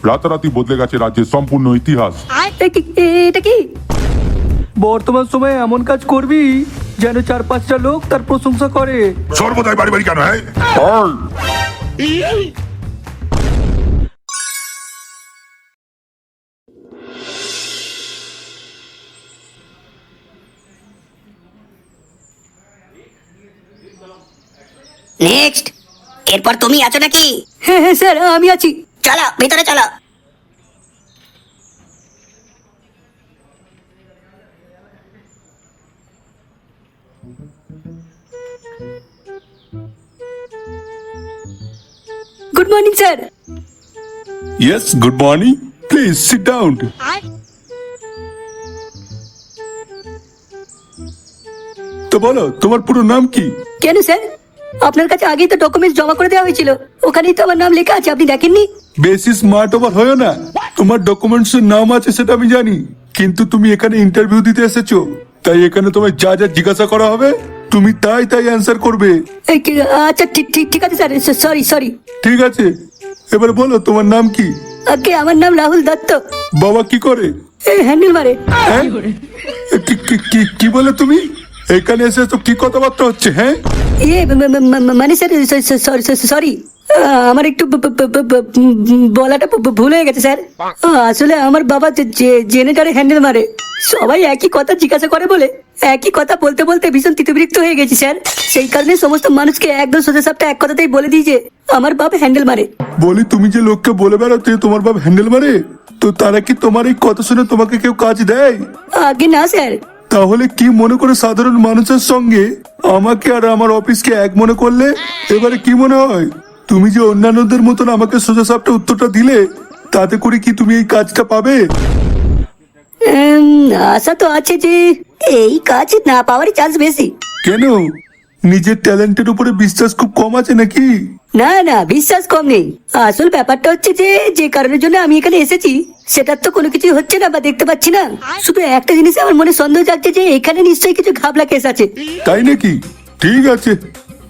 রাতারাতি বদলে গেছে রাজ্যের সম্পূর্ণ ইতিহাস। এটা কি? বর্তমান সময়ে এমন কাজ করবি যেন 4-5টা লোক তার প্রশংসা করে। সর্বদাই বাড়ি বাড়ি কেন? হ্যাঁ নেক্সট, এরপর তুমি আছো নাকি? হ্যাঁ হ্যাঁ স্যার, আমি আছি। চলো ভিতরে চলো। Good morning sir. Yes, good morning. Please sit down. তো বলো, তোমার পুরো নাম কি? কেন স্যার? আপনার কাছে আগেই তো ডকুমেন্টস জমা করে দেওয়া হয়েছিল, ওখানেই তো আমার নাম লেখা আছে, আপনি দেখেননি? বেশি স্মার্ট ওভার হয়েও না। তোমার ডকুমেন্টস এর নাম আছে সেটা আমি জানি, কিন্তু তুমি এখানে ইন্টারভিউ দিতে এসেছো, তাই এখানে তোমায় যা যা জিজ্ঞাসা করা হবে তুমি তাই তাই অ্যান্সার করবে। আচ্ছা ঠিক আছে স্যার, সরি। ঠিক আছে, এবার বলো তোমার নাম কি? আগে আমার নাম রাহুল দত্ত। বাবা কি করে? হ্যান্ডেল মারে। হ্যাঁ? কি বলে তুমি? এখানে এসে তো কি কথাবার্তা হচ্ছে? হ্যাঁ মানে স্যার সরি, আমার একটু বলাটা ভুল হয়ে গেছে স্যার। আসলে আমার বাবা জেনারেটরে হ্যান্ডেল মারে, সবাই একই কথা জিজ্ঞাসা করে বলে একই কথা বলতে বলতে ভীষণ তিতবিরক্ত হয়ে গেছি স্যার। সেই কারণে সমস্ত মানুষকে একদম সোজা সাপটা এক কথাতেই বলে দিই যে আমার বাবা হ্যান্ডেল মারে। বলি, তুমি যে লোককে বলে বেড়াতে তোমার বাবা হ্যান্ডেল মারে, তো তারা কি তোমার এই কথা শুনে তোমাকে কেউ কাজ দেয়? আগে না স্যার। তাহলে কি মনে করে সাধারণ মানুষের সঙ্গে আমাকে আর আমার অফিসকে এক মনে করলে? এবারে কি মনে হয় তুমি যে অন্যান্যদের মতন আমাকে সোজা সাপটা উত্তরটা দিলে, তাতে করে কি তুমি এই কাজটা পাবে? আশা তো আছে যে এই কাজ না পাওয়ারই চান্স বেশি। কেন, নিজের ট্যালেন্টের উপরে বিশ্বাস খুব কম আছে নাকি? না বিশ্বাস কম নেই, আসল ব্যাপারটা হচ্ছে যে কারণের জন্য আমি এখানে এসেছি সেটার তো কোনো কিছু হচ্ছে না বা দেখতে পাচ্ছি না। শুধু একটা জিনিস আমার মনে সন্দেহ জাগছে যে এখানে নিশ্চয়ই কিছু ঘাবলা কেস আছে। তাই নাকি? ঠিক আছে,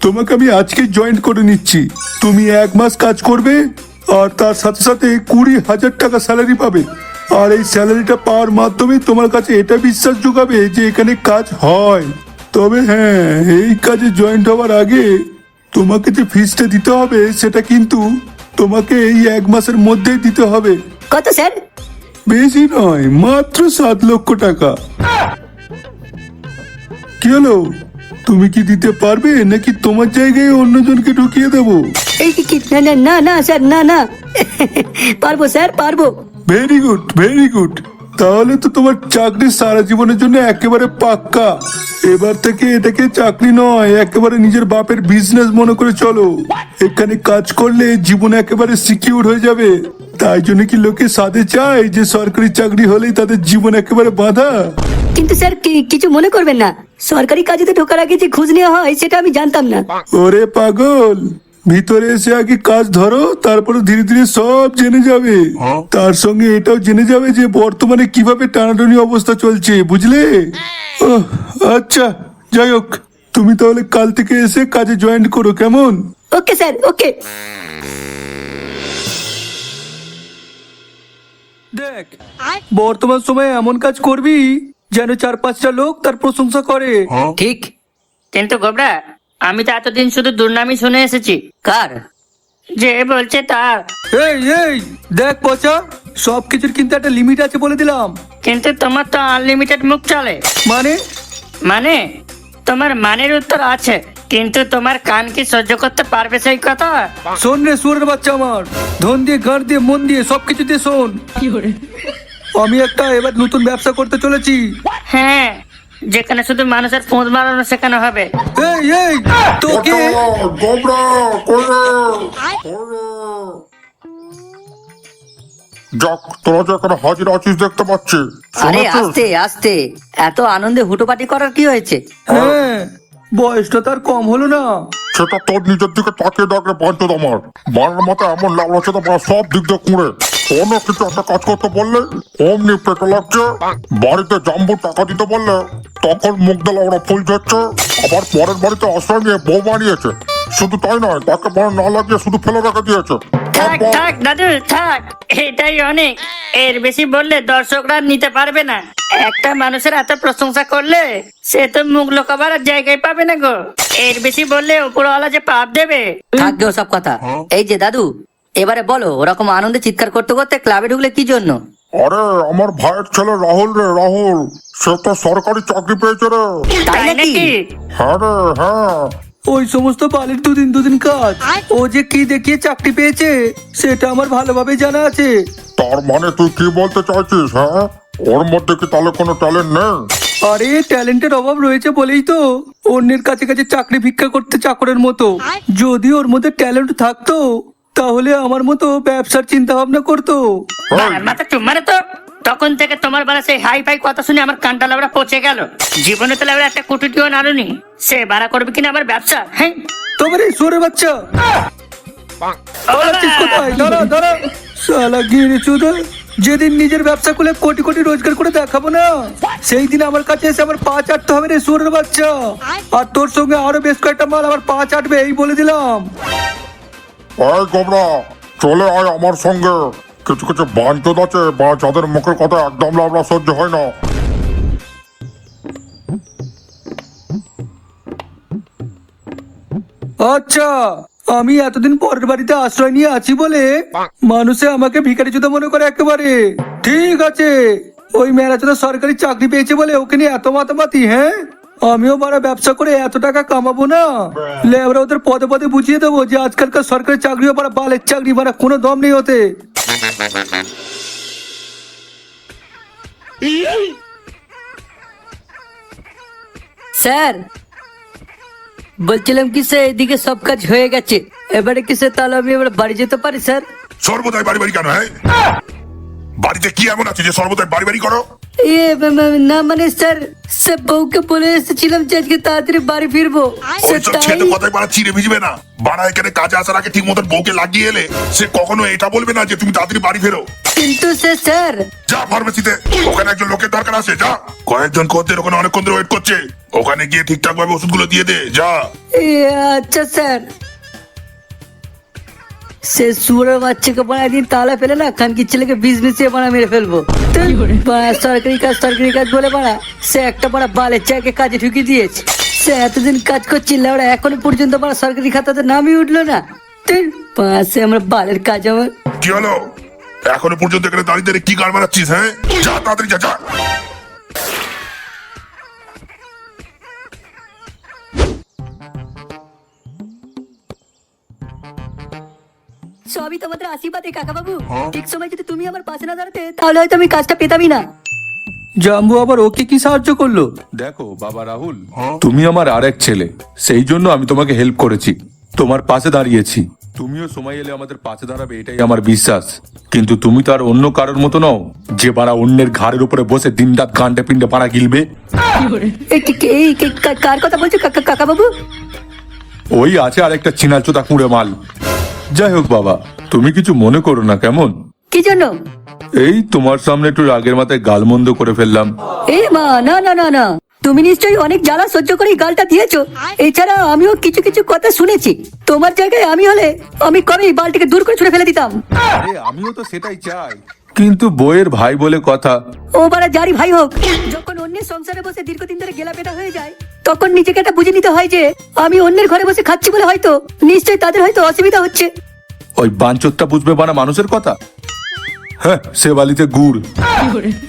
তোমাকে আমি আজকে জয়েন করে নিচ্ছি। তুমি 1 মাস কাজ করবে আর তার সাথে সাথে 20,000 টাকা স্যালারি পাবে। আর এই স্যালারিটা পাওয়ার মাধ্যমে তোমার কাছে এটা বিশ্বাস যোগাবে যে এখানে কাজ হয়। তবে হ্যাঁ, এই কাজে জয়েন্ট হওয়ার আগে তোমাকে যে ফিসটা দিতে হবে সেটা কিন্তু তোমাকে এই 1 মাসের মধ্যেই দিতে হবে। কত স্যার? বেশি নয়, মাত্র 7 লক্ষ টাকা। কি হলো, তুমি কি দিতে পারবে নাকি তোমার জায়গায় অন্যজনকে ঢুকিয়ে দেবো? এই কি না স্যার, না পারবো স্যার, পারবো। Very good. তাহলে তো তোমার চাকরি সারা জীবনের জন্য একেবারে পাক্কা। এবার থেকে এটাকে চাকরি নয়, একেবারে নিজের বাপের বিজনেস মনে করে চলো। এখানে কাজ করলে জীবন একেবারে সিকিউর হয়ে যাবে। তাই জন্য কি লোকে সাধে চায় যে সরকারি চাকরি হলেই তাদের জীবন একেবারে বাঁধা? কিন্তু স্যার কিছু মনে করবেন না, সরকারি কাজেতে ঢোকার আগে যে খোঁজ নেওয়া হয় সেটা আমি জানতাম না। ওরে পাগল, ভিতরে এসে আগে কাজ ধরো, তারপরে ধীরে ধীরে সব জেনে যাবে। তার সঙ্গে এটাও জেনে যাবে যে বর্তমানে কিভাবে টানাটানি অবস্থা চলছে, বুঝলে? আচ্ছা, যাই হোক, তুমি তাহলে কাল থেকে এসে কাজে জয়েন করো, কেমন? ওকে স্যার, ওকে। দেখ, বর্তমান সময়ে এমন কাজ করবি যেন 4-5টা লোক তার প্রশংসা করে। ঠিক, কিন্তু গোবরা, আমি তো এতদিন শুধু দুর্নামই শুনে এসেছি। কার? যে বলছে তার। এই দেখ পচা, সবকিছুর কিন্তু একটা লিমিট আছে বলে দিলাম। কিন্তু তোমার তো আনলিমিটেড মুখ চলে। মানে তোমার মানের উত্তর আছে, কিন্তু তোমার কান কি সহ্য করতে পারবে সেই কথা? শোন রে সুরের বাচ্চা আমার, ধন দিয়ে গাঁড় দিয়ে মন দিয়ে সবকিছু দিয়ে শোন। আমি একটা এবার নতুন ব্যবসা করতে চলেছি। হ্যাঁ, যেখানে শুধু মানুষের ফোঁদ মারানো শেখানো হবে। এই তোকে যাক, তোরা যে এখানে হাজির আছিস দেখতে পাচ্ছি। আরে আস্তে আস্তে, এত আনন্দে হুটোপাটি করার কি হয়েছে? হ্যাঁ, বয়সটা তার কম হলো না। সেটা তোর নিজের দিকে তাকিয়ে দেখলে পঞ্চদ আমার বানার মতো এমন লাগছে তো সব দিক দিয়ে কুঁড়ে। কোনো কিছু একটা কাজ করতে বললে অমনি পেটে লাগছে, বাড়িতে জাম্বুর টাকা দিতে বললে তখন মুখ দিলে ওরা ফুল যাচ্ছে, আবার পরের বাড়িতে আশ্রয় নিয়ে বউ বানিয়েছে। শুধু তাই নয়, তাকে ভালো না লাগিয়ে শুধু ফেলে রেখে দিয়েছে। থাক থাক দাদু থাক, এটাই অনেক। এর বেশি বললে দর্শকরা নিতে পারবে না। একটা মানুষের এত প্রশংসা করলে সে তো মুখ লোকাবার আর জায়গায় পাবে না গো। এর বেশি বললে উপরওয়ালা যে পাপ দেবে। থাকবে সব কথা। এই যে দাদু, এবারে বলো, ওরকম আনন্দে চিৎকার করতে করতে ক্লাবে ঢুকলে কি জন্য? আরে আমার ভাইয়ের ছেলে রাহুল রে, রাহুল, সে তো সরকারি চাকরি পেয়েছে রে। তাই নাকি? হ্যাঁ রে, হ্যাঁ। ওই সমস্ত বালির দুদিন কাজ ও যে কি দেখিয়ে চাকরি পেয়েছে সেটা আমার ভালোভাবে জানা আছে। তার মানে তুই কি বলতে চাইছিস? হ্যাঁ, ওর মধ্যে কি তাহলে কোনো ট্যালেন্ট নেই? আরে ট্যালেন্টের অভাব রয়েছে বলেই তো অন্যের কাছে কাছে চাকরি ভিক্ষা করতে চাকরের মতো। যদি ওর মধ্যে ট্যালেন্ট থাকতো তাহলে আমার মতো ব্যবসার চিন্তা ভাবনা করতো। বাড়ার মাথা চুপ মারে তো। তখন থেকে তোমার বাড়া সেই হাই ফাই কথা শুনে আমার কানটা লাবড়া পচে গেল। জীবনে তো লাবড়া একটা কুটুটিও নাড়ুনি। সে বাড়া করবে কিনা আবার ব্যবসা? হ্যাঁ, তোমার এই সোরে বাচ্চা পালাচ্ছিস কোথায়? দাঁড়া দাঁড়া, শালা গিয়ে চুদা। যেদিন নিজের ব্যবসা খুলে কোটি কোটি রোজগার করে দেখাবো না, সেই দিন আমার কাছে এসে আমার পা চাটতে হবে রে সোরের বাচ্চা। আর তোর সঙ্গে আরো বেশ কয়েকটা মাল আমার পা চাটবে, এই বলে দিলাম। এই গোবরা, চলে আয় আমার সঙ্গে। কিছু কিছু বাঞ্চদ আছে বা যাদের মুখের কথা একদম লাবড়া সহ্য হয় না। আচ্ছা, আমি এতদিন পরের বাড়িতে আশ্রয় নিয়ে আছি বলে মানুষে আমাকে ভিখারি চোদা মনে করে একেবারে। ঠিক আছে, ওই মেয়েরা চোদা সরকারি চাকরি পেয়েছে বলে ওকে নিয়ে এত মাতামাতি? হ্যাঁ, আমিও বারা ব্যবসা করে এত টাকা কামাবো না? লেবরা ওদের পদে পদে বুঝিয়ে দেবো যে আজকালকার সরকারি চাকরিও বারা বালের চাকরি, বারা কোনো দম নেই ওতে। স্যার, বলছিলাম কি স্যার, এদিকে সব কাজ হয়ে গেছে, এবারে কি স্যার তাহলে আমি এবার বাড়ি যেতে পারি স্যার? সর্বদাই বাড়ি বাড়ি কেন? হ্যাঁ, বাড়িতে কি এমন আছে যে সর্বদাই বাড়ি বাড়ি করো? না মানে স্যার, স্যার বউকে বলে এসেছিলাম যে আজকে তাড়াতাড়ি বাড়ি ফিরবো স্যার, ওইসব তাই। ছেলে কথায় বাড়া চিড়ে ভিজবে না। বাড়া এখানে কাজে আসার আগে ঠিক মতন বউকে লাগিয়ে এলে সে কখনো এটা বলবে না যে তুমি তাড়াতাড়ি বাড়ি ফেরো। কিন্তু স্যার যা ফার্মেসিতে, ওখানে একজন লোকের দরকার আছে। যা, কয়েকজন খদ্দের ওখানে অনেকক্ষণ ধরে ওয়েট করছে। ওখানে গিয়ে ঠিকঠাক ভাবে ওষুধগুলো দিয়ে দে। যা। আচ্ছা স্যার। সে সুরের বাচ্চাকে বাড়া দিন তালা ফেলে না, খানকির ছেলেকে বিষ মিশিয়ে বাড়া মেরে ফেলবো। সরকারি কাজ বলে বাড়া সে একটা বাড়া বালের চাকে কাজে ঢুকিয়ে দিয়েছে। সে এতদিন কাজ করছিল ওরা এখনো পর্যন্ত বাড়া সরকারি খাতাতে নামই উঠলো না। পাশে আমার বালের কাজ আমার। কি হলো? এখনো পর্যন্ত এখানে দাঁড়িয়ে দাঁড়িয়ে কি গান মারাচ্ছিস? হ্যাঁ, যা তাড়াতাড়ি যা। যা। সবই তোমাদের আশীর্বাদে কাকা বাবু। ঠিক সময় যদি তুমি আমার পাশে না দাঁড়াতে তাহলে হয়তো আমি কাজটা পেতামই না। জাম্বু আবার ওকে কি সাহায্য করলো? দেখো বাবা রাহুল, তুমি আমার আরেক ছেলে, সেই জন্য আমি তোমাকে হেল্প করেছি, তোমার পাশে দাঁড়িয়েছি। তুমিও সময় এলে আমাদের পাশে দাঁড়াবে, এটাই আমার বিশ্বাস। কিন্তু তুমি তো আর অন্য কারোর মতো নও যে বাড়া অন্যের ঘাড়ের উপরে বসে দিনরাত গান্ডে পিন্ডে পাড়া গিলবে। কার কথা বলছো কাকা বাবু? ওই আছে আরেকটা চিনাচোদা কুঁড়ে মাল। যাই হোক বাবা, তুমি কিছু মনে করো না, কেমন? কি জন্য? এই তোমার সামনে একটু রাগের মাথায় গালমন্দ করে ফেললাম। মা, না না না না, তুমি নিশ্চয়ই অনেক জ্বালা সহ্য করে গালটা দিয়েছো। এছাড়া আমিও কিছু কিছু কথা শুনেছি। তোমার জায়গায় আমি হলে আমি কবেই বালটিকে দূর করে ছুড়ে ফেলে দিতাম। আরে আমিও তো সেটাই চাই, কিন্তু বইয়ের ভাই বলে কথা। ও বারা যারই ভাই হোক, যখন অন্যের সংসারে বসে দীর্ঘদিন ধরে গেলা পেটা হয়ে যায় তখন নিজেকে একটা বুঝে নিতে হয় যে আমি অন্যের ঘরে বসে খাচ্ছি বলে হয়তো নিশ্চয়ই তাদের হয়তো অসুবিধা হচ্ছে। ওই বাঞ্চোরটা বুঝবে বানা মানুষের কথা? হ্যাঁ, সে বালিতে গুড়।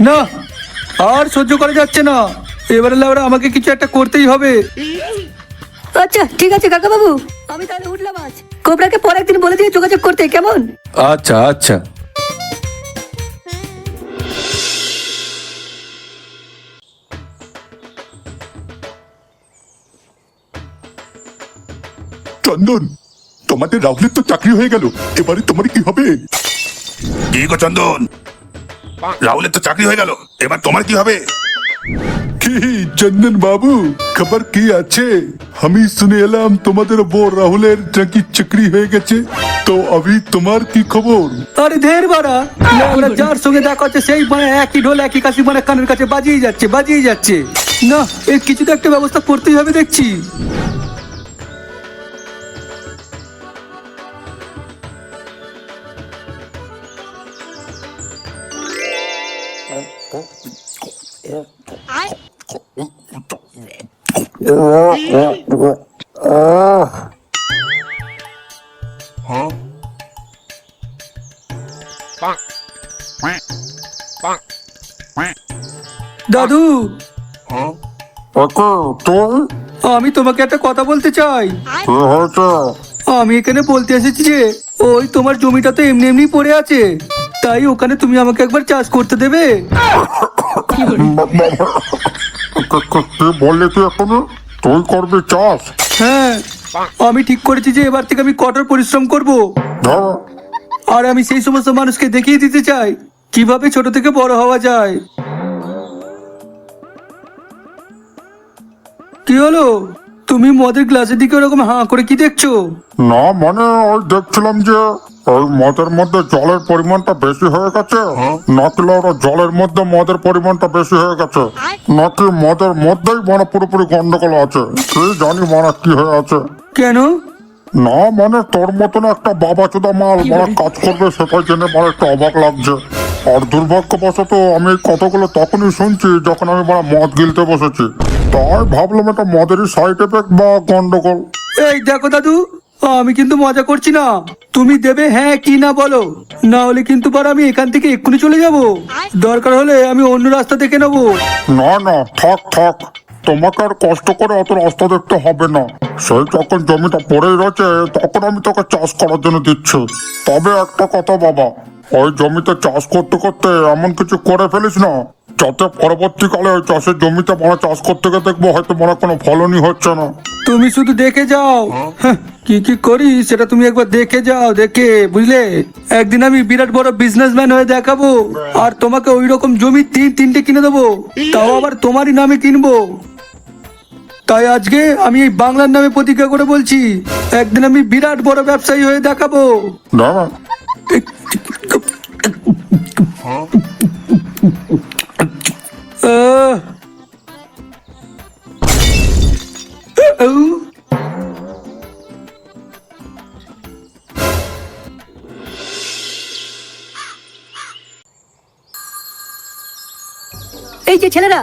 না, আর সহ্য করা যাচ্ছে না। এবারে লাউরা আমাকে কিছু একটা করতেই হবে। আচ্ছা ঠিক আছে কাকা বাবু, আমি তাহলে উঠলাম আজ। কোবরাকে পর একদিন বলে দিয়ে যোগাযোগ করতে, কেমন? আচ্ছা আচ্ছা। চন্দন, তোমাদের রাহুলের তো চাকরি হয়ে গেল, এবারে তোমার কি হবে? কি গো চন্দন, রাহুলের তো চাকরি হয়ে গেল, এবার তোমার কি হবে? কি চন্দন বাবু, খবর কি আছে? আমি শুনে এলাম তোমাদের বউ রাহুলের নাকি চাকরি হয়ে গেছে, তো अभी তোমার কি খবর? আরে ধের বাড়া, লেবরা যার সঙ্গে দেখা হচ্ছে সেই মানে একই ঢোল একই কাশি মানে কানের কাছে বাজিয়ে যাচ্ছে। না, এর কিছু তো একটা ব্যবস্থা করতেই হবে দেখছি। দাদু, ওকে তুই আমি তোমাকে একটা কথা বলতে চাই। কি হয়েছে? আমি এখানে বলতে এসেছি যে ওই তোমার জমিটা তো এমনি এমনি পড়ে আছে, তাই ওখানে তুমি আমাকে একবার চাষ করতে দেবে? কি বললি তুই এখনো? তুই করবি চাষ? হ্যাঁ, আমি ঠিক করেছি যে এবার থেকে আমি কঠোর পরিশ্রম করব, ধর, আর আমি সেই সমস্ত মানুষকে দেখিয়ে দিতে চাই কিভাবে ছোট থেকে বড় হওয়া যায়। কি হলো, তুমি মদের গ্লাসের দিকে ওরকম হাঁ করে কি দেখছো? না মানে ওই দেখছিলাম যে ওই মদের মধ্যে জলের পরিমাণটা বেশি হয়ে গেছে, নাকি ওরা জলের মধ্যে মদের পরিমাণটা বেশি হয়ে গেছে, নাকি মদের মধ্যেই মানে পুরোপুরি গন্ডগোল আছে, কি জানি মানে কি হয়ে আছে। কেন? না মানে তোর মতন একটা বাবা চোদা মাল মানে কাজ করবে সেটাই জেনে মানে একটু অবাক লাগছে। আর দুর্ভাগ্যবশত আমি এই কথাগুলো তখনই শুনছি যখন আমি মানে মদ গিলতে বসেছি, তাই ভাবলাম এটা মদেরই সাইড এফেক্ট বা গন্ডগোল। এই দেখো দাদু, আমি কিন্তু মজা করছি না। তুমি দেবে হ্যাঁ কি না বলো, না হলে কিন্তু পর আমি এখান থেকে এক্ষুনি চলে যাব। দরকার হলে আমি অন্য রাস্তা দেখে নেবো। না না থাক থাক, তোমাকে আর কষ্ট করে অত রাস্তা দেখতে হবে না। সেই যখন জমিটা পড়েই রয়েছে তখন আমি তোকে চাষ করার জন্য দিচ্ছি। তবে একটা কথা বাবা, ওই জমিতে চাষ করতে করতে এমন কিছু করে ফেলিস না যাতে পরবর্তীকালে ওই চাষের জমিতে মানে চাষ করতে গিয়ে দেখবো হয়তো মানে কোনো ফলনই হচ্ছে না। তুমি শুধু দেখে যাও, হ্যাঁ, কি কি করি সেটা তুমি একবার দেখে যাও, দেখে বুঝলে। একদিন আমি বিরাট বড় বিজনেসম্যান হয়ে দেখাবো, আর তোমাকে ওই রকম জমি তিনটে কিনে দেবো, তাও আবার তোমারই নামে কিনবো। তাই আজকে আমি এই বাংলার নামে প্রতিজ্ঞা করে বলছি, একদিন আমি বিরাট বড় ব্যবসায়ী হয়ে দেখাবো। না আহ। এই যে ছেলেরা,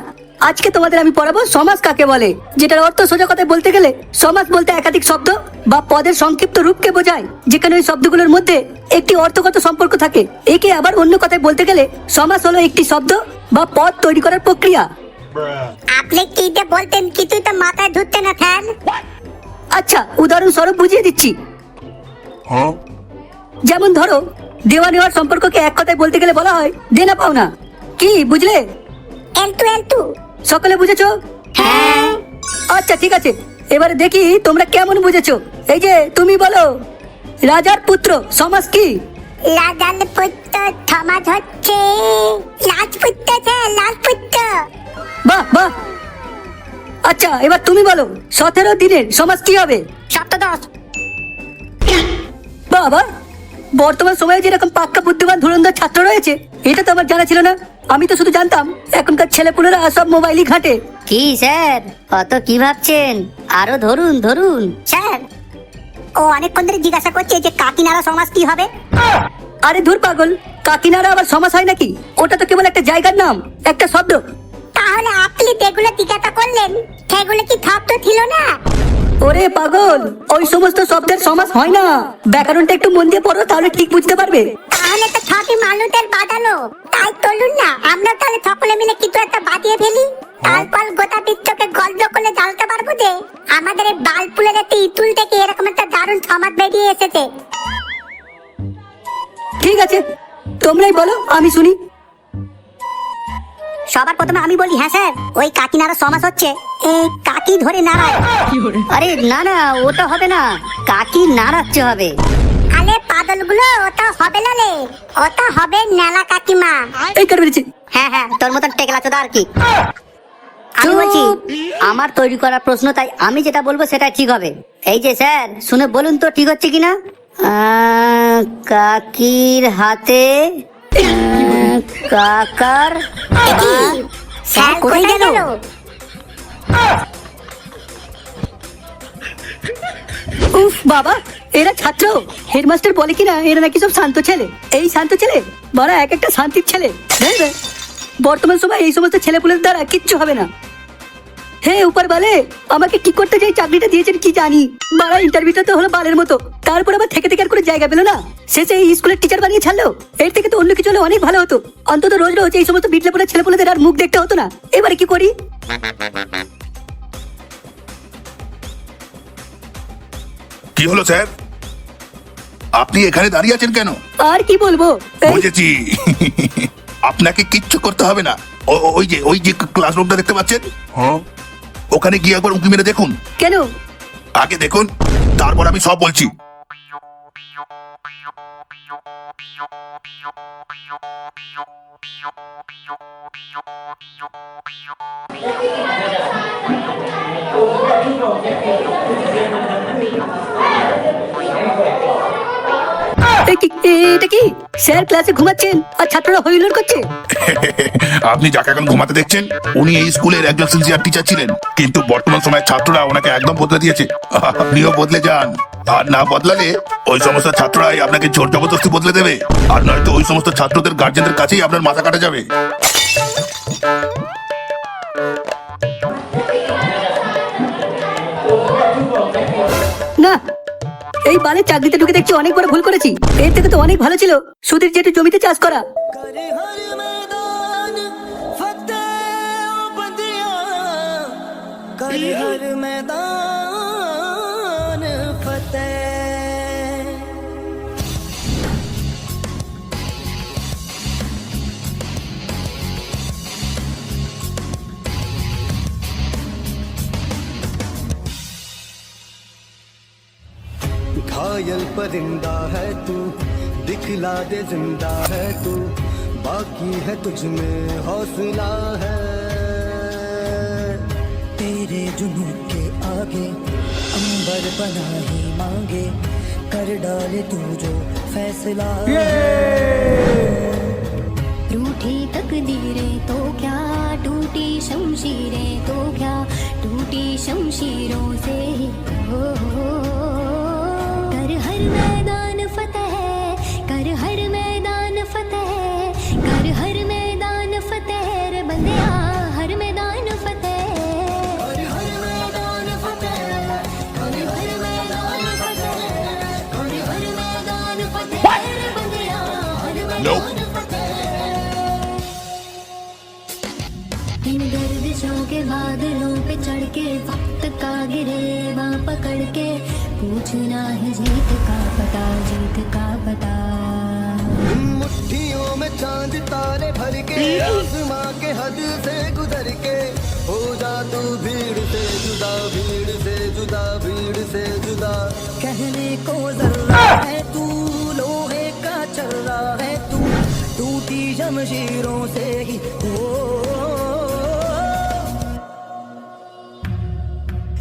আজকে তোমাদের আমি পড়াবো সমাজ কাকে বলে, যেটার অর্থ সোজা কথায় বলতে গেলে সমাজ বলতে একাধিক শব্দ বা পদের সংক্ষিপ্ত রূপকে বোঝায়, যেখানে ওই শব্দগুলোর মধ্যে একটি অর্থগত সম্পর্ক থাকে। একে আবার অন্য কথায় বলতে গেলে সমাজ হলো একটি শব্দ বা পদ তৈরি করার প্রক্রিয়া। আপনি কি যে বলতেন কিছুই তো মাথায় ঢুকতে না ফ্যান। আচ্ছা, উদাহরণস্বরূপ বুঝিয়ে দিচ্ছি। যেমন ধরো, দেওয়া নেওয়ার সম্পর্ককে এক কথায় বলতে গেলে বলা হয় দেনা পাওনা। কি বুঝলে? এলটু এলটু। সকলে বুঝেছো? হ্যাঁ। আচ্ছা ঠিক আছে, এবারে দেখি তোমরা কেমন বুঝেছো। এই যে তুমি বলো, রাজার পুত্র সমাজ কি? লাজাল পুত্র সমাজ হচ্ছে রাজপুত্র, স্যার রাজপুত্র। বাহ বাহ। আচ্ছা এবার তুমি বলো, 17 দিনের সমাজ কি হবে? সপ্তদশ। বাবা, বর্তমান সময়ে যেরকম পাক্কা বুদ্ধিমান ধুরন্ধর ছাত্র রয়েছে, এটা তো আমার জানা ছিল না। আমি তো শুধু জানতাম এখনকার ছেলেপুলেরা সব মোবাইলই ঘাঁটে। কি স্যার, অত কি ভাবছেন? আরো ধরুন ধরুন। স্যার, ও অনেকক্ষণ ধরে জিজ্ঞাসা করছে যে কাকিনাড়া সমাজ কি হবে। আরে ধুর পাগল, কাকিনাড়া আবার সমাজ হয় নাকি? ওটা তো কেবল একটা জায়গার নাম, একটা শব্দ। তাহলে আপনি যেগুলো জিজ্ঞাসা করলেন সেগুলো কি শব্দ ছিল না? ওরে পাগল, ওই সমস্ত শব্দের সমাস হয় না। ব্যাকরণটা একটু মন দিয়ে পড়ো, তাহলে ঠিক বুঝতে পারবে। তাহলে তো সবই মানুষের বাঁধানো। তাই চলুন না আমরা তাহলে সকলে মিলে কিছু একটা বাঁধিয়ে ফেলি, তারপর গোটা বিশ্বকে গল্প করে জানতে পারবো যে আমাদের এই বালপুলের একটি ইতুল থেকে এরকম একটা দারুণ সমাজ বেরিয়ে এসেছে। ঠিক আছে, তোমরাই বলো, আমি শুনি। সবার প্রথমে আমি বলি, হ্যাঁ স্যার, ওই কাকিনাড়া সমাজ হচ্ছে এই কাকি ধরে নাড়ায়। আরে না না, ওটা হবে না, কাকি নাড়াচ্ছে হবে। আলে পাগলগুলো, ওটা হবে না রে, ওটা হবে নেলা কাকিমা। এই করে বেরিয়েছে। হ্যাঁ হ্যাঁ, তোর মতন টেকলা চোদা আর কি। আমি বলছি, আমার তৈরি করা প্রশ্ন, তাই আমি যেটা বলবো সেটা ঠিক হবে। এই যে স্যার, শুনে বলুন তো ঠিক হচ্ছে কিনা। কাকির হাতে কাকার। স্যার কোথায় গেল? উফ বাবা, এরা ছাত্র। হেডমাস্টার বলে কিনা এরা নাকি সব শান্ত ছেলে। এই শান্ত ছেলে, বড় এক একটা শান্তির ছেলে। বর্তমান সময় এই সমস্ত ছেলেপুলের দ্বারা কিচ্ছু হবে না। হে উপর বালে, আমাকে কি করতে যে এই চাকরিটা দিয়েছেন কি জানি। বাড়া ইন্টারভিউটা তো হলো বালের মতো, তারপর আবার থেকে থেকে আর কোনো জায়গা পেলো না, শেষে এই স্কুলের টিচার বানিয়ে ছাড়লো। এর থেকে তো অন্য কিছু হলে অনেক ভালো হতো, অন্তত রোজ রোজ এই সমস্ত বিটলে পড়ে ছেলেপুলেদের আর মুখ দেখতে হতো না। এবারে কি করি? কি হলো স্যার, আপনি এখানে দাঁড়িয়ে আছেন কেন? আর কি বলবো, এই বুঝেছি। আপনাকে কিচ্ছু করতে হবে না। ওই যে ক্লাসরুমটা দেখতে পাচ্ছেন, ওখানে গিয়ে একবার উঁকি মেরে দেখুন। কেন? আগে দেখুন, তারপর আমি সব বলছি। এটা কি স্যার ক্লাসে ঘুমাচ্ছেন আর ছাত্ররা হইহুল্লোড় করছে? আপনি যাকে এখন ঘুমাতে দেখছেন উনি এই স্কুলের একজন সিনসিয়ার টিচার ছিলেন, কিন্তু বর্তমান সময়ে ছাত্ররা ওনাকে একদম বদলে দিয়েছে। আপনিও বদলে যান, আর না বদলালে ওই সমস্ত ছাত্ররাই আপনাকে জোর জবরদস্তি বদলে দেবে, আর নয়তো ওই সমস্ত ছাত্রদের গার্জেনদের কাছেই আপনার মাথা কাটা যাবে। না, এই বালের চাকরিতে ঢুকে দেখছি অনেক বড় ভুল করেছি। এর থেকে তো অনেক ভালো ছিল সুধীর জেঠু জমিতে চাষ করা। घायल परिंदा है तू, दिखला दे जिंदा है तू, बाकी है तुझ में हौसला है। तेरे जुनून के आगे अंबर बना ही मांगे, कर डाले तू जो फैसला है। रूठी तकदीरें तो क्या, टूटी शमशीरें तो क्या, टूटी शमशीरों से ही हो। कर हर मैदान फतेह, कर हर मैदान फतेह, कर हर मैदान फतेह रे बंदिया, हर मैदान फतेह, कर हर मैदान फतेह, कर हर मैदान फतेह, कर हर मैदान फतेह रे बंदिया, हर मैदान इन गर्दिशों के बादलों पे चढ़ के, वक्त का गिरेवा पकड़ के, पूछना है जीत का पता, जीत का पता। मुट्ठियों में चांद तारे भर के, आसमां के हद से गुजर के, हो जा तू भीड़ से जुदा, भीड़ से जुदा, भीड़ से जुदा। कहने को जर्रा है तू, लोहे का चर्रा है तू, टूटी शमशीरों से ही हो।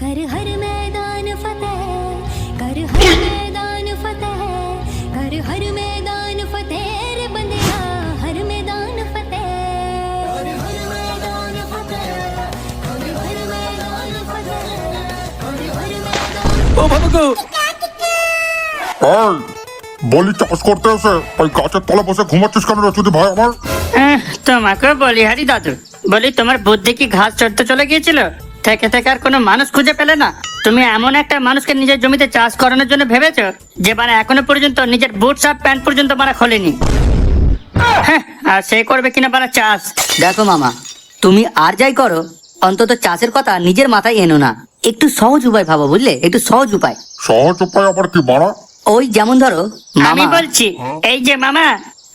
कर हर मैदान फतेह, कर हर मैदान फतेह, कर हर मैदान फतेह रे बंदिया, हर मैदान फतेह, कर हर मैदान फतेह, कर हर मैदान फतेह, कर हर मैदान। ও বাবা গো, এই বলি চাষ করতে এসে ওই গাছের তলে বসে ঘুমাচ্ছিস কেন রে চুদি ভাই আমার? তোমাকে বলি হারি দাদু, বলি তোমার বুদ্ধি কি ঘাস চড়তে চলে গিয়েছিল? থেকে থেকে আর কোনো মানুষ খুঁজে পেলে না? তুমি এমন একটা মানুষকে নিজের জমিতে চাষ করানোর জন্য ভেবেছো যে মানে এখনো পর্যন্ত নিজের বুট শার্ট প্যান্ট পর্যন্ত মারা খোলেনি। হ্যাঁ, আর সে করবে কিনা বানা চাষ। দেখো মামা, তুমি আর যাই করো, অন্তত চাষের কথা নিজের মাথায় এনো না। একটু সহজ উপায় ভাবো, বুঝলে? একটু সহজ উপায়। সহজ উপায় আবার কি বাড়া? ওই যেমন ধরো আমি মামা, বলছি, এই যে মামা,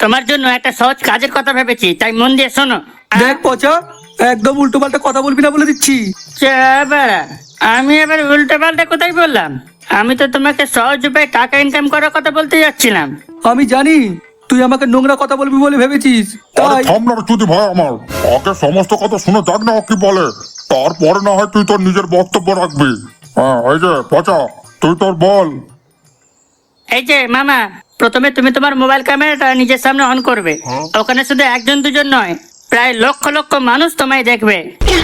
তোমার জন্য একটা সহজ কাজের কথা ভেবেছি, তাই মন দিয়ে শোনো। দেখ পচা, একদম উল্টো পাল্টা কথা বলবি না বলে দিচ্ছি। বাড়া, আমি এবার উল্টো পাল্টা কোথায় বললাম? আমি তো তোমাকে সহজ উপায়ে টাকা ইনকাম করার কথা বলতে যাচ্ছিলাম। আমি জানি তুই আমাকে নোংরা কথা বলবি বলে ভেবেছিস, আরে তাই থাম না রে চুদি ভাই আমার, আগে সমস্ত কথা শুনে যাক না ও কি বলে, তারপরে না হয় তুই তোর নিজের বক্তব্য রাখবি। হ্যাঁ, এই যে পচা, তুই তোর বল। এই যে মামা, প্রথমে তুমি তোমার মোবাইল ক্যামেরাটা নিজের সামনে অন করবে। ওখানে শুধু একজন দুজন নয়, প্রায় লক্ষ লক্ষ মানুষ তোমায় দেখবে।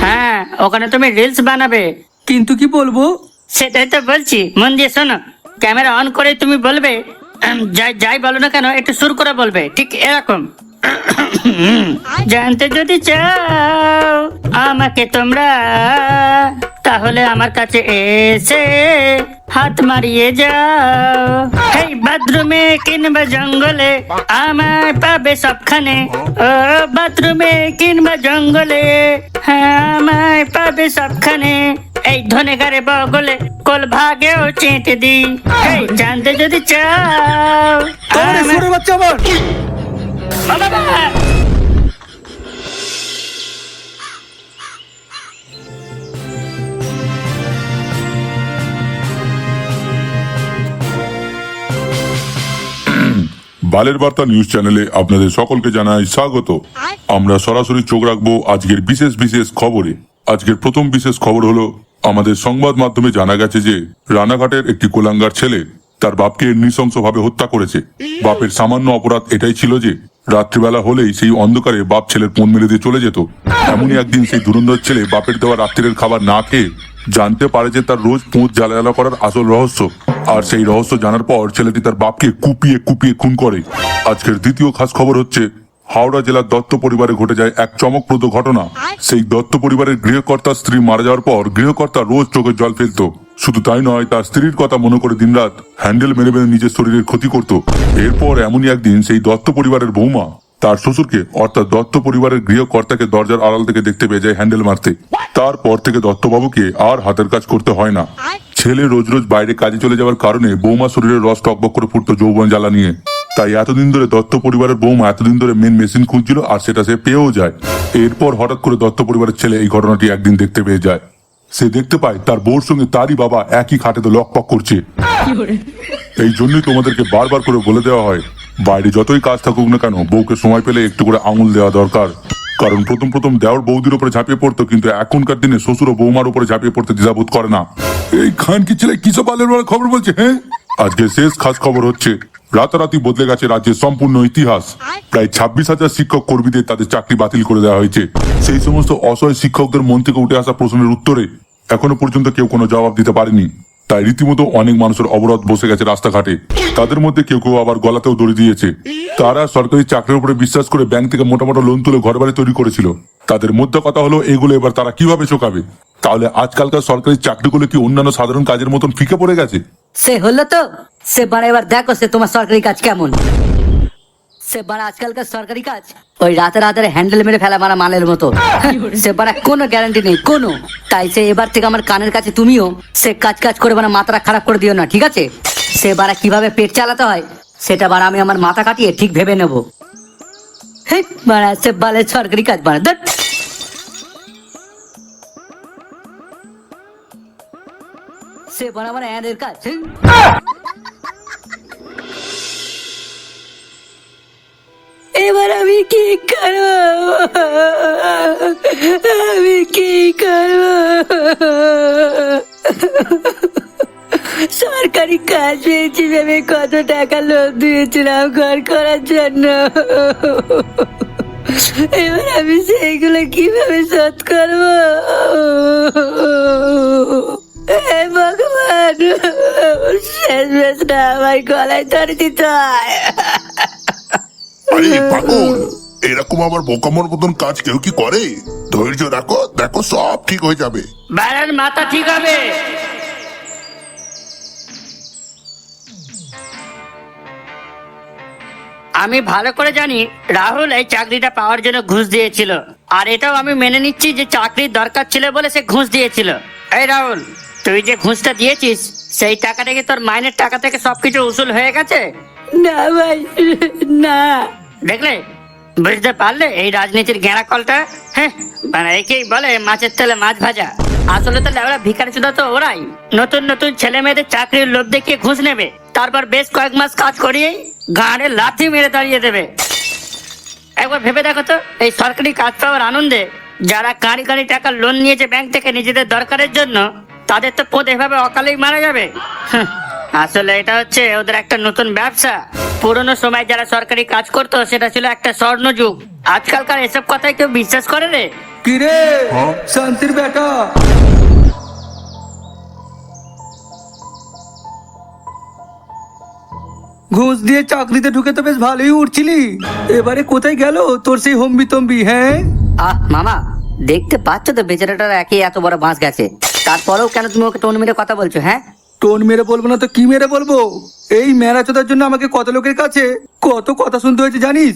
হ্যাঁ, ওখানে তুমি রিলস বানাবে। কিন্তু কি বলবো? সেটাই তো বলছি, মন দিয়ে শোনো। ক্যামেরা অন করে তুমি বলবে, যাই যাই বলো না কেন একটু সুর করে বলবে, ঠিক এরকম। জানতে যদি চাও আমাকে তোমরা, তাহলে আমার কাছে এসে হাত মারিয়ে যাও। এই বাথরুমে কিংবা জঙ্গলে আমায় পাবে সবখানে, ও বাথরুমে কিংবা জঙ্গলে আমায় পাবে সবখানে। এই ধনেগারে বগলে কোল ভাগেও চেটে দি। এই জানতে যদি চাও সরে বাচ্চা আমার। বাবা, বালের বার্তা নিউজ চ্যানেলে আপনাদের সকলকে জানাই স্বাগত। আমরা সরাসরি চোখ রাখবো আজকের বিশেষ বিশেষ খবরে। আজকের প্রথম বিশেষ খবর হলো, আমাদের সংবাদ মাধ্যমে জানা গেছে যে রানাঘাটের একটি কোলাঙ্গার ছেলে তার বাপকে নৃশংসভাবে হত্যা করেছে। বাপের সামান্য অপরাধ এটাই ছিল যে রাত্রিবেলা হলেই সেই অন্ধকারে বাপ ছেলের পণ মেরে দিয়ে চলে যেত। এমনই একদিন সেই ধুরন্ধর ছেলে বাপের দেওয়া রাত্রির খাবার না খেয়ে জানতে পারে যে তার রোজ পোঁত জ্বালা করার আসল রহস্য। আর সেই রহস্য জানার পর ছেলেটি তার বাপকে কুপিয়ে কুপিয়ে খুন করে। আজকের দ্বিতীয় খাস খবর হচ্ছে, হাওড়া জেলার দত্ত পরিবারে ঘটে যায় এক চমকপ্রদ ঘটনা। সেই দত্ত পরিবারের গৃহকর্তার স্ত্রী মারা যাওয়ার পর গৃহকর্তা রোজ চোখে জল ফেলতো। শুধু তাই নয়, তার স্ত্রীর কথা মনে করে দিনরাত হ্যান্ডেল মেরে মেরে নিজের শরীরের ক্ষতি করত। এরপর এমনই একদিন সেই দত্ত পরিবারের বৌমা তার শ্বশুরকে অর্থাৎ দত্ত পরিবারের গৃহকর্তাকে দরজার আড়াল থেকে দেখতে পেয়ে যায় হ্যান্ডেল মারতে। তারপর থেকে দত্তবাবুকে আর হাতের কাজ করতে হয় না। ছেলে রোজ রোজ বাইরে কাজে চলে যাওয়ার কারণে বৌমা শরীরের রস টকবক করে ফুটতো যৌবন জ্বালা নিয়ে। তাই এতদিন ধরে দত্ত পরিবারের বৌমা এতদিন ধরে মেন মেশিন খুঁজছিল, আর সেটা সে পেয়েও যায়। এরপর হঠাৎ করে দত্ত পরিবারের ছেলে এই ঘটনাটি একদিন দেখতে পেয়ে যায়। সে দেখতে পায় তার বউর সঙ্গে তারই বাবা একই খাটেতে লকপক করছে। এই জন্যই তোমাদেরকে বারবার করে বলে দেওয়া হয়, বাইরে যতই কাজ থাকুক না কেন বউকে সময় পেলে একটু করে আঙুল দেওয়া দরকার। কারণ প্রথম প্রথম দেওয়ার বৌদির উপরে ঝাঁপিয়ে পড়তো, কিন্তু এখনকার দিনে শ্বশুর ও বৌমার উপরে ঝাঁপিয়ে পড়তে দ্বিধাবোধ করে না। এই খান কি ছেলে কিসব বালের বালের খবর বলছে? হ্যাঁ, আজকে শেষ খাস খবর হচ্ছে, রাতারাতি বদলে গেছে রাজ্যের সম্পূর্ণ ইতিহাস। প্রায় 26,000 শিক্ষক কর্মীদের তাদের চাকরি বাতিল করে দেওয়া হয়েছে। সেই সমস্ত অসহায় শিক্ষকদের মন থেকে উঠে আসা প্রশ্নের উত্তরে এখনো পর্যন্ত কেউ কোনো জবাব দিতে পারেনি। তাই রীতিমতো অনেক মানুষের অবরোধ বসে গেছে রাস্তাঘাটে। তাদের মধ্যে কেউ কেউ আবার গলাতেও দড়ি দিয়েছে। তারা সরকারি চাকরির উপরে বিশ্বাস করে ব্যাংক থেকে মোটা মোটা লোন তুলে ঘর বাড়ি তৈরি করেছিল। তাদের মধ্যে কথা হলো, এগুলো এবার তারা কিভাবে চোকাবে? তাহলে আজকালকার সরকারি চাকরিগুলো কি অন্যান্য সাধারণ কাজের মতন ফিকে পড়ে গেছে? সে হলো তো, সে বাড়া এবার দেখো সে তোমার সরকারি কাজ কেমন। সে বাড়া আজকালকার সরকারি কাজ ওই রাতে রাতের হ্যান্ডেল মেরে ফেলা মারা মালের মতো। সে বাড়া কোনো গ্যারান্টি নেই কোনো। তাই সে এবার থেকে আমার কানের কাছে তুমিও সে কাজ কাজ করে বাড়া মাথাটা খারাপ করে দিও না, ঠিক আছে? সে বাড়া কিভাবে পেট চালাতে হয় সেটা বাড়া আমি আমার মাথা কাটিয়ে ঠিক ভেবে নেবো। হ্যাঁ বাড়া সে বালের সরকারি কাজ বাড়া দেখ। সে বাড়া আমার এদের কাজ। এবার আমি কি করব? আমি কি করব? সরকারি কাজ পেয়েছি ভেবে কত টাকা লোন দিয়েছিলাম ঘর করার জন্য। এবার আমি সেইগুলো কিভাবে শোধ করব? হে ভগবান, শেষ বেশটা আমার গলায় ধরে দিতে হয়। আরে পাগল, এরকম আবার বোকামোর মতন কাজ কেউ কি করে? ধৈর্য রাখো, দেখো সব ঠিক হয়ে যাবে। বাড়ার মাথা ঠিক হবে। আমি ভালো করে জানি রাহুল এই চাকরিটা পাওয়ার জন্য ঘুষ দিয়েছিল, আর এটাও আমি মেনে নিচ্ছি যে চাকরির দরকার ছিল বলে সে ঘুষ দিয়েছিল। এই রাহুল, তুই যে ঘুষটা দিয়েছিস সেই টাকাটা কি তোর মাইনের টাকা থেকে সবকিছু উসুল হয়ে গেছে? না ভাই, না। দেখলে, বুঝতে পারলে এই রাজনীতির গেঁড়া কলটা? হ্যাঁ, মানে একেই বলে মাছের তেলে মাছ ভাজা। আসলে তো ওরা ভিখারি চোদা তো ওরাই। নতুন নতুন ছেলে মেয়েদের চাকরির লোভ দেখিয়ে ঘুষ নেবে, তারপর বেশ কয়েক মাস কাজ করিয়েই গাঁড়ে লাথি মেরে দাঁড়িয়ে দেবে। একবার ভেবে দেখো তো, এই সরকারি কাজ পাওয়ার আনন্দে যারা কাঁড়ি কাঁড়ি টাকা লোন নিয়েছে ব্যাংক থেকে নিজেদের দরকারের জন্য, তাদের তো পদ এভাবে অকালেই মারা যাবে। আসলে এটা হচ্ছে ওদের একটা নতুন ব্যবসা। পুরোনো সময় যারা সরকারি কাজ করতো সেটা ছিল একটা স্বর্ণ যুগ। আজকালকার এসব কথায় কেউ বিশ্বাস করে রে? কিরে শান্তির বেটা, ঘুষ দিয়ে চাকরিতে ঢুকে তো বেশ ভালোই উঠছিলি, এবারে কোথায় গেল তোর সেই হম্বি তম্বি? হ্যাঁ মামা, দেখতে পাচ্ছ তো বেচারাটার একই এত বড় বাঁশ গেছে, তারপরেও কেন তুমি ওকে টোন মেরে কথা বলছো? হ্যাঁ, টোন মেরে বলবো না তো কি মেরে বলবো? এই মেরাচোদার জন্য আমাকে কত লোকের কাছে কত কথা শুনতে হয়েছে জানিস?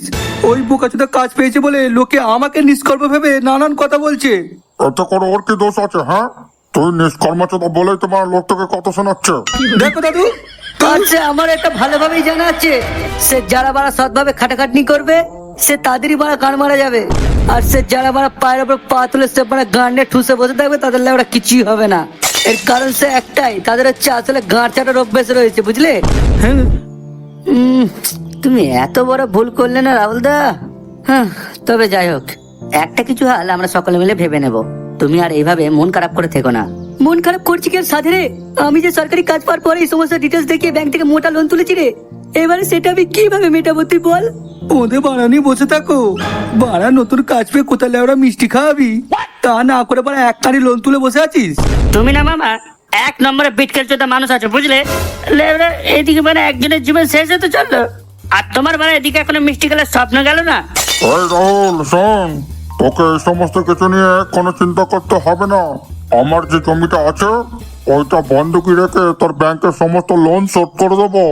ওই বোকাচোদা কাজ পেয়েছে বলে লোকে আমাকে নিষ্কর্ম ভেবে নানান কথা বলছে। এতে করে ওর কি দোষ আছে? হ্যাঁ, তুই নিষ্কর্মচতা বলেই তোমার লোক তোকে কত শোনাচ্ছে। দেখো দাদু, আচ্ছা, আমার একটা ভালোভাবেই জানা আছে, সে যারা বাড়া সৎভাবে খাটাখাটনি করবে সে তাদেরই বাড়া গান মারা যাবে, আর সে যারা বাড়া পায়ের উপর পা তুলে সে বাড়া গান্ডে ঠুসে বসে থাকবে তাদের লেবড়া কিছুই হবে না। এর কারণ সে একটাই, তাদের হচ্ছে আসলে গাঁট চাটার অভ্যেস রয়েছে, বুঝলে? হ্যাঁ তুমি এত বড় ভুল করলে না রাহুল দা। হ্যাঁ, তবে যাই হোক, একটা কিছু হাল আমরা সকলে মিলে ভেবে নেব। তুমি আর এইভাবে মন খারাপ করে থেকো না। মন খারাপ করছি কি আর সাথে রে? আমি যে সরকারি কাজ পাওয়ার পরে এই সমস্ত ডিটেলস দেখিয়ে ব্যাংক থেকে মোটা লোন তুলেছি রে, এবারে সেটা আমি কিভাবে মেটাবো তুই বল? ওদের বাড়ানি বসে থাকো, বাড়া নতুন কাজ পেয়ে কোথায় লেবড়া মিষ্টি খাওয়াবি, তা না করে বাড়া এক কানি লোন তুলে বসে আছিস। তুমি না মামা এক নম্বরে বিটকেল চোদা মানুষ আছো, বুঝলে? লেবরা এদিকে মানে একজনের জীবন শেষ হতে চললো, আর তোমার মানে এদিকে এখনো মিষ্টি খেলার স্বপ্ন গেল না। এই রাহুল শোন, তোকে এই সমস্ত কিছু নিয়ে কোনো চিন্তা করতে হবে না। আমার যে জমিটা আছে ওইটা বন্ধকি রেখে তোর ব্যাংকের সমস্ত লোন শোধ করে দেবো।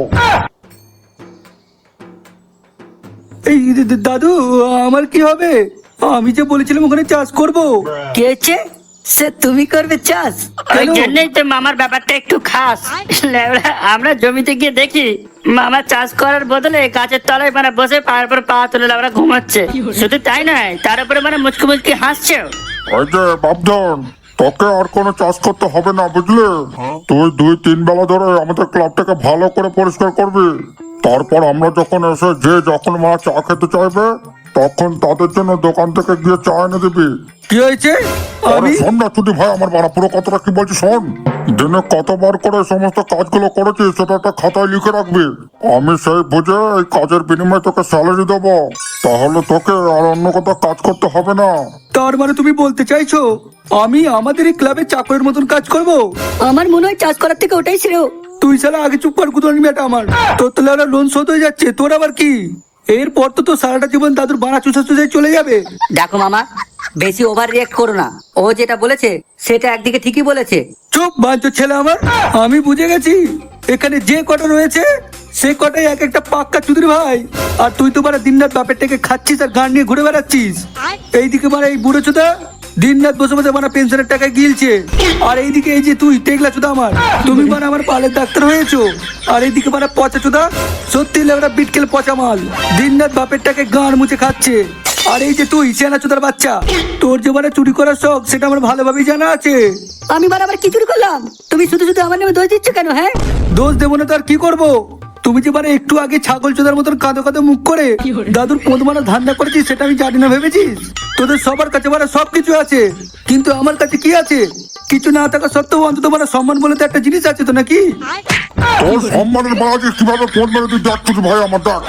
এই দাদু, আমার কি হবে? আমি যে বলেছিলাম ওখানে চাষ করব। কে হচ্ছে? সে তুমি করবে চাষ? ওই জন্যই তো মামার ব্যাপারটা একটু খাস। লেবরা আমরা জমিতে গিয়ে দেখি মামা চাষ করার বদলে গাছের তলায় মানে বসে পায়ের পর পা তুলে লেবরা ঘুমাচ্ছে। শুধু তাই নয়, তার উপরে মানে মুচকি মুচকি হাসছে। ওই যে বাপধন, তোকে আর কোনো চাষ করতে হবে না, বুঝলে? তুই 2-3 বেলা ধরে আমাদের ক্লাবটাকে ভালো করে পরিষ্কার করবি। তারপর আমরা যখন এসে যে যখন মারা চা খেতে চাইবে তখন তাদের জন্য দোকান থেকে গিয়ে চা এনে দিবি। কি হয়েছে? আরে আমি শোন না ছুটি ভাই, আমার বাড়া পুরো কথাটা কি বলছি শোন। দিনে কতবার করে সমস্ত কাজগুলো করেছিস সেটা একটা খাতায় লিখে রাখবি। আমি সেই বুঝে এই কাজের বিনিময়ে তোকে স্যালারি দেবো, তাহলে তোকে আর অন্য কোথাও কাজ করতে হবে না। তার মানে তুমি বলতে চাইছো আমি আমাদের এই ক্লাবে চাকরের মতন কাজ করব? আমার মনে হয় চাষ করার থেকে ওটাই শ্রেয়। তুই শালা আগে চুপ কর, কুদনি বেটা আমার। তোর তো লেবড়া লোন শোধ হয়ে যাচ্ছে, তোর আবার কি? এরপর তো তোর সারাটা জীবন দাদুর বানা চুষা চুষায় চলে যাবে। দেখো মামা, বেশি ওভার রিয়েক্ট করো না। ও যেটা বলেছে সেটা একদিকে ঠিকই বলেছে। চুপ বাঞ্চো ছেলে আমার, আমি বুঝে গেছি এখানে যে কটা রয়েছে সে কটাই এক একটা পাক্কা চুদির ভাই। আর তুই তো বারা দিনরাত বাপের থেকে খাচ্ছিস আর গান নিয়ে ঘুরে বেড়াচ্ছিস। এইদিকে মানে এই বুড়ো চোদা দিনরাত বসে বসে মানে পেনশনের টাকায় গিলছে, আর এইদিকে এই যে তুই টেকলা চোদা আমার, তুমি মানে আমার পালের ডাক্তার হয়েছো। আর এইদিকে মানে পচা চোদা, সত্যি লেবড়া বিটকেল পচা মাল, দিনরাত বাপের টাকায় গান মুছে খাচ্ছে। আর এই যে তুই চেনা চোদার বাচ্চা, তোর যে মানে চুরি করার শখ সেটা আমার ভালোভাবেই জানা আছে। আমি বারা আবার কি চুরি করলাম? তুমি শুধু শুধু আমার নামে দোষ দিচ্ছ কেন? হ্যাঁ, দোষ দেবো না তো আর কি করবো? তুমি যে মানে একটু আগে ছাগল চোদার মতন কাঁদো কাঁদো মুখ করে দাদুর পোঁদমানো ধান্দা করেছিস সেটা আমি জানি না ভেবেছিস? তোদের সবার কাছে মানে সবকিছু আছে, কিন্তু আমার কাছে কি আছে? কিছু না থাকা সত্ত্বেও অন্তত মানে সম্মান বলে তো একটা জিনিস আছে তো, নাকি? তোর সম্মানের বাড়াতে কিভাবে ফোন মেরে তুই দেখ ছুটি ভাই আমার দেখ।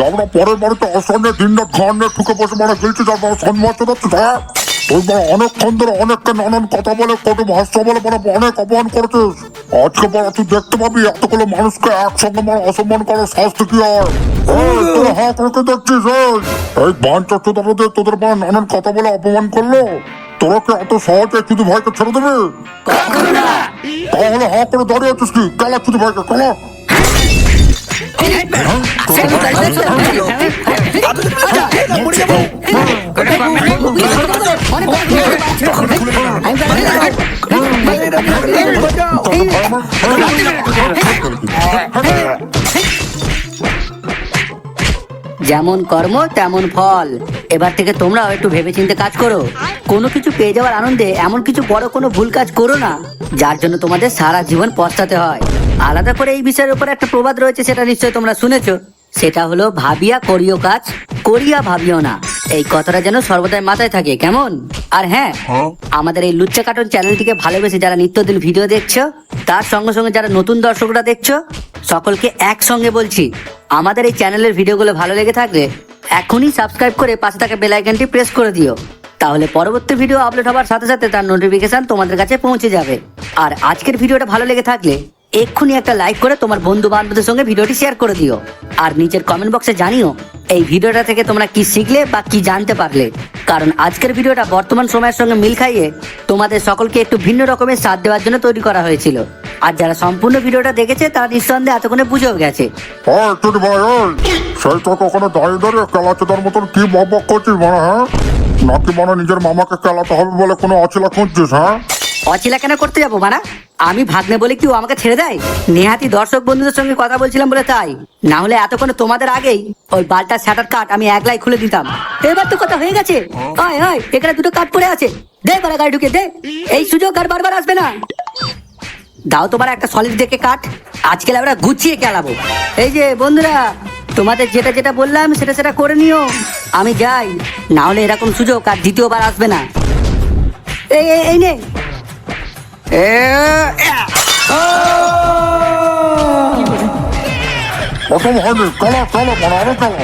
আমরা পরের বাড়িতে অসন্নে দিনরাত ঘর নিয়ে ঠুকে বসে মারা গেলছে, যার বড় সম্মান চলাচ্ছে। হ্যাঁ, তুই বড় অনেকক্ষণ ধরে অনেককে নানান কথা বলে কটু ভাষ্য বলে বড় অনেক অপমান করেছিস। আজকে বড় তুই দেখতে পাবি এতগুলো মানুষকে একসঙ্গে মারা অসম্মান করার শাস্তি কি হয়। তোরা হাত রেখে দেখছিস এই বাঞ্চা চোদাদের তোদের বড় নানান কথা বলে অপমান করলো, তোরা কি এত সহজে চুদি ভাইকে ছেড়ে দেবে? তাহলে হাত করে দাঁড়িয়ে আছিস কি? কালা চুদি ভাইকে কালা। যেমন কর্ম তেমন ফল। এবার থেকে তোমরাও একটু ভেবেচিন্তে কাজ করো। কোনো কিছু পেয়ে যাওয়ার আনন্দে এমন কিছু বড় কোনো ভুল কাজ করো না যার জন্য তোমাদের সারা জীবন পস্তাতে হয়। আলাদা করে এই বিষয়ের উপর একটা প্রবাদ রয়েছে, সেটা নিশ্চয়ই তোমরা শুনেছো। সেটা হলো ভাবিয়া করিও কাজ, করিয়া ভাবিও না। এই কথাটা যেন সর্বদাই মাথায় থাকে, কেমন? আর হ্যাঁ, আমাদের এই লুচ্চা কার্টুন চ্যানেলটিকে ভালোবেসে যারা নিত্যদিন ভিডিও দেখছো, তার সঙ্গে সঙ্গে যারা নতুন দর্শকরা দেখছো, সকলকে একসঙ্গে বলছি, আমাদের এই চ্যানেলের ভিডিওগুলো ভালো লেগে থাকলে এখনই সাবস্ক্রাইব করে পাশে থাকা বেল আইকনটি প্রেস করে দিও। তাহলে পরবর্তী ভিডিও আপলোড হওয়ার সাথে সাথে তার নোটিফিকেশন তোমাদের কাছে পৌঁছে যাবে। আর আজকের ভিডিওটা ভালো লেগে থাকলে এক্ষুনি একটা লাইক করে তোমার বন্ধু বান্ধবদের সঙ্গে ভিডিওটি শেয়ার করে দিও। আর নিচের কমেন্ট বক্সে জানিও এই ভিডিওটা থেকে তোমরা কি শিখলে বা কি জানতে পারলে। কারণ আজকের ভিডিওটা বর্তমান সময়ের সঙ্গে মিল খাইয়ে তোমাদের সকলকে একটু ভিন্ন রকমের স্বাদ দেওয়ার জন্য তৈরি করা হয়েছিল। আর যারা সম্পূর্ণ ভিডিওটা দেখেছে তারা নিঃসন্দেহে এতক্ষণে বুঝেও গেছে। টুনি ভাই ওই সেই তো কখনো দাঁড়িয়ে দাঁড়িয়ে কেলাচোদার মতন কি বক বক করছিস মানে, হ্যাঁ? নাকি মানে নিজের মামাকে কেলাতে হবে বলে কোনো অচিলা খুঁজছিস, হ্যাঁ? অচিলা কেন করতে যাবো মানা? আমি ভাগ্নে বলে কি ও আমাকে ছেড়ে দেয়? নেহাতি দর্শক বন্ধুদের সঙ্গে কথা বলছিলাম বলে তাই, না হলে এতক্ষণে তোমাদের আগেই ওই বালটার শাটার কাট আমি একলাই খুলে দিতাম। এবার তো কথা হয়ে গেছে। আয় আয়, এখানে দুটো কাট পড়ে আছে, দে বারা গাড়ি ঢুকে দে। এই সুযোগ আর বারবার আসবে না। দাও তোমার একটা সলিড দেখে কাট, আজকে আমরা গুছিয়ে খেলাবো। এই যে বন্ধুরা, তোমাদের যেটা যেটা বললাম সেটা সেটা করে নিও। আমি যাই, না হলে এরকম সুযোগ আর দ্বিতীয়বার আসবে না। এই নে। প্রথম হয়নি, চলো চলো মানে আরো চলো।